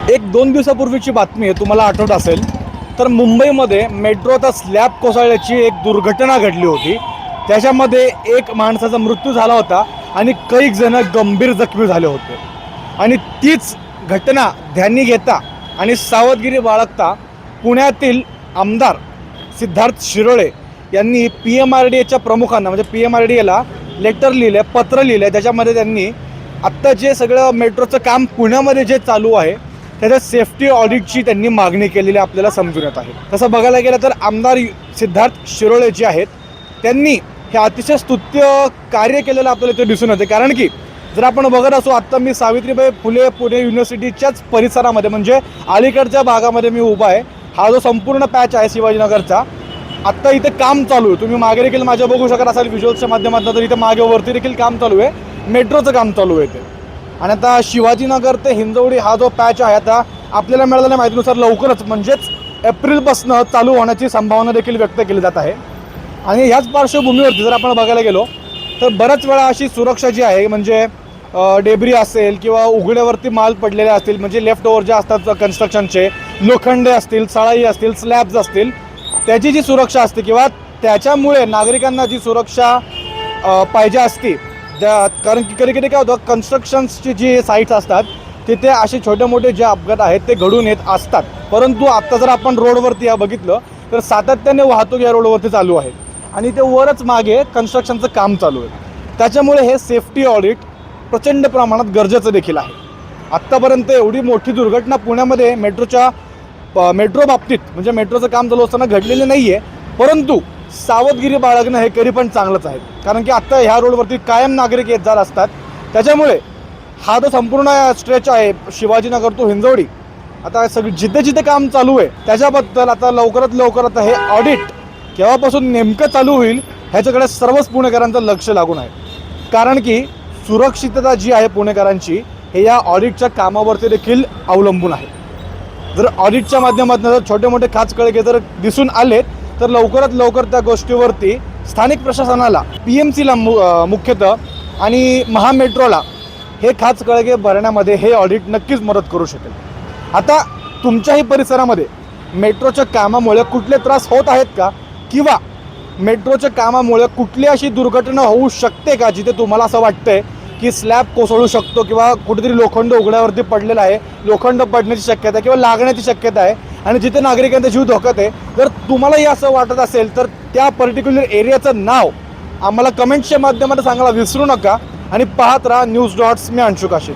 एक 2 दिवसापूर्वीची बातमी आहे, तुम्हाला आठवत असेल तर मुंबईमध्ये मेट्रोचा स्लॅब कोसळल्याची एक दुर्घटना घडली होती। त्याच्यामध्ये एक माणसाचा मृत्यू झाला होता आणि कैक जण गंभीर जखमी झाले होते। आणि तीच घटना ध्यानी घेता आणि सावधगिरी बाळगता पुण्यातील आमदार सिद्धार्थ शिरोळे यांनी PMRDAच्या प्रमुखांना म्हणजे PMRDAला लेटर लिहिलं, पत्र लिहिलं। त्याच्यामध्ये त्यांनी आत्ता जे सगळं मेट्रोचं काम पुण्यामध्ये जे चालू आहे त्याच्या सेफ्टी ऑडिटची त्यांनी मागणी केलेली आपल्याला समजून येत आहे। तसं बघायला गेलं तर आमदार सिद्धार्थ शिरोळे जे आहेत त्यांनी हे अतिशय स्तुत्य कार्य केलेलं आपल्याला ते दिसून येते। कारण की जर आपण बघत असू, आत्ता मी सावित्रीबाई फुले पुणे युनिव्हर्सिटीच्याच परिसरामध्ये म्हणजे अलीकडच्या भागामध्ये मी उभा आहे। हा जो संपूर्ण पॅच आहे शिवाजीनगरचा, आत्ता इथे काम चालू आहे। तुम्ही मागे देखील माझ्या बघू शकत असाल व्हिज्युअल्सच्या माध्यमातून, तर इथे मागे वरती देखील काम चालू आहे, मेट्रोचं काम चालू आहे ते। आणि आता शिवाजीनगर ते हिंजवडी हा जो पॅच आहे आता आपल्याला मिळालेल्या माहितीनुसार लवकरच म्हणजेच एप्रिलपासून चालू होण्याची संभावना देखील व्यक्त केली जात आहे। आणि ह्याच पार्श्वभूमीवरती जर आपण बघायला गेलो तर बऱ्याच वेळा अशी सुरक्षा जी आहे म्हणजे डेब्री असेल किंवा उघड्यावरती माल पडलेले असतील, म्हणजे लेफ्ट ओव्हर जे असतात कन्स्ट्रक्शनचे, लोखंडे असतील, सळाई असतील, स्लॅब्स असतील, त्याची जी सुरक्षा असते किंवा त्याच्यामुळे नागरिकांना जी सुरक्षा पाहिजे असते, कारण की कधी कधी काय होतं कन्स्ट्रक्शन्सची जी साईट्स असतात तिथे असे छोटे मोठे जे अपघात आहेत ते घडून येत असतात। परंतु आत्ता जर आपण रोडवरती बघितलं तर सातत्याने वाहतूक या रोडवरती चालू आहे आणि ते वरच मागे कन्स्ट्रक्शनचं काम चालू आहे। त्याच्यामुळे हे सेफ्टी ऑडिट प्रचंड प्रमाणात गरजेचं देखील आहे। आत्तापर्यंत एवढी मोठी दुर्घटना पुण्यामध्ये मेट्रो बाबतीत म्हणजे मेट्रोचं काम चालू असताना घडलेलं नाही आहे, परंतु सावधगिरी बाळगणं हे कधी पण चांगलंच आहे। कारण की आत्ता ह्या रोडवरती कायम नागरिक येत जात असतात, त्याच्यामुळे हा जो संपूर्ण स्ट्रेच आहे शिवाजीनगर टू हिंजवडी, आता सगळी जिथे जिथे काम चालू आहे त्याच्याबद्दल आता लवकरात हे ऑडिट केव्हापासून नेमकं चालू होईल ह्याच्याकडे सर्वच पुणेकरांचं लक्ष लागून आहे। कारण की सुरक्षितता जी आहे पुणेकरांची हे या ऑडिटच्या कामावरती देखील अवलंबून आहे। जर ऑडिटच्या माध्यमातून जर छोटे मोठे खाचखळगे जर दिसून आले तर लवकरात लवकर त्या गोष्टीवरती स्थानिक प्रशासनाला, PMCला मुख्यतः आणि महामेट्रोला हे खाचखळगे भरण्यामध्ये हे ऑडिट नक्कीच मदत करू शकेल। आता तुमच्याही परिसरामध्ये मेट्रोच्या कामामुळे कुठले त्रास होत आहेत का, किंवा मेट्रोच्या कामामुळे कुठली अशी दुर्घटना होऊ शकते का जिथे तुम्हाला असं वाटतंय की स्लॅब कोसळू शकतो किंवा कुठेतरी लोखंड उघड्यावरती पडलेला आहे, लोखंड पडण्याची शक्यता आहे किंवा लागण्याची शक्यता आहे आणि जिथे नागरिकांचा जीव धोक्यात आहे, जर तुम्हालाही असं वाटत असेल तर त्या पर्टिक्युलर एरियाचं नाव आम्हाला कमेंट्सच्या माध्यमातून सांगायला विसरू नका। आणि पाहत राहा न्यूज डॉट्स, मी अंशु काशीद।